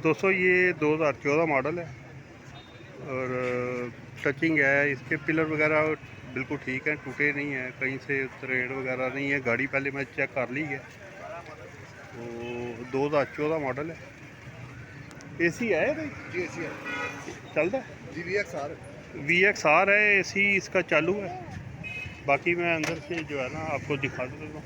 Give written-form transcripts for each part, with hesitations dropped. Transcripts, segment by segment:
दोस्तों ये 2014 मॉडल है और टचिंग है, इसके पिलर वगैरह बिल्कुल ठीक है, टूटे नहीं है, कहीं से थ्रेड वगैरह नहीं है। गाड़ी पहले मैं चेक कर ली है। तो 2014 मॉडल है। एसी है भाई जी एसी है चलता जी VXR है, एसी इसका चालू है। बाकी मैं अंदर से जो है ना आपको दिखा देता हूँ।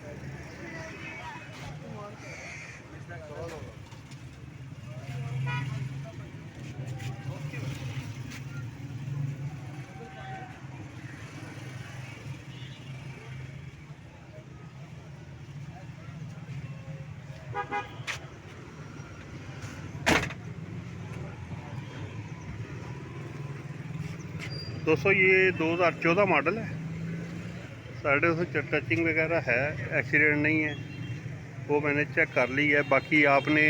दोस्तों ये 2014 मॉडल है। साइडों से टचिंग वगैरह है, एक्सीडेंट नहीं है, वो मैंने चेक कर ली है। बाकी आपने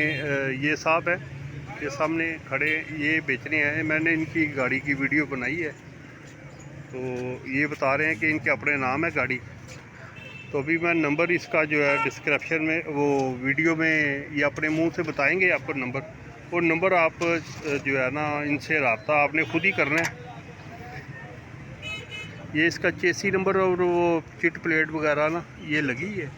ये साहब है, ये सामने खड़े, ये बेचने आए हैं। मैंने इनकी गाड़ी की वीडियो बनाई है, तो ये बता रहे हैं कि इनके अपने नाम है गाड़ी। तो अभी मैं नंबर इसका जो है डिस्क्रिप्शन में, वो वीडियो में ये अपने मुंह से बताएंगे आपको नंबर। वो नंबर आप जो है ना इनसे रब्ता आपने खुद ही करना है। ये इसका चेसी नंबर और वो चिट प्लेट वगैरह ना ये लगी है।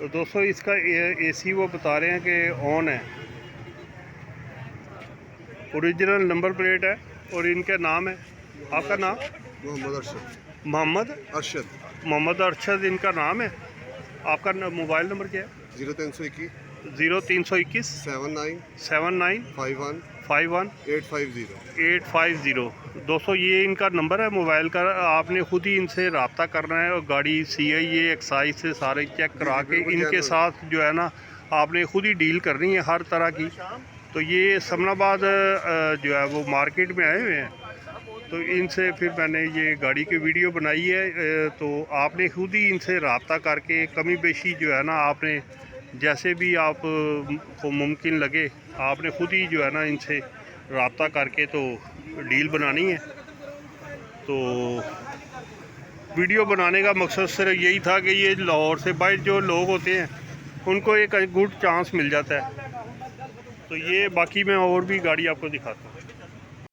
तो दोस्तों इसका एसी वो बता रहे हैं कि ऑन है, ओरिजिनल नंबर प्लेट है और इनका नाम है, आपका नाम मोहम्मद अरशद मोहम्मद अरशद इनका नाम है। आपका मोबाइल नंबर क्या है? 0321 79 51 850। दोस्तों ये इनका नंबर है मोबाइल का, आपने खुद ही इनसे रब्ता करना है और गाड़ी CIA एक्साइज से सारे चेक करा के इनके साथ जो है ना आपने खुद ही डील करनी है हर तरह की। तो ये समनाबाद जो है वो मार्केट में आए हुए हैं, तो इनसे फिर मैंने ये गाड़ी की वीडियो बनाई है। तो आपने खुद ही इनसे रब्ता करके कमी बेशी जो है ना आपने जैसे भी आप को मुमकिन लगे आपने खुद ही जो है ना इनसे रब्ता करके तो डील बनानी है। तो वीडियो बनाने का मकसद सिर्फ यही था कि ये लाहौर से बाहर जो लोग होते हैं उनको एक गुड चांस मिल जाता है। तो ये बाकी मैं और भी गाड़ी आपको दिखाता हूँ।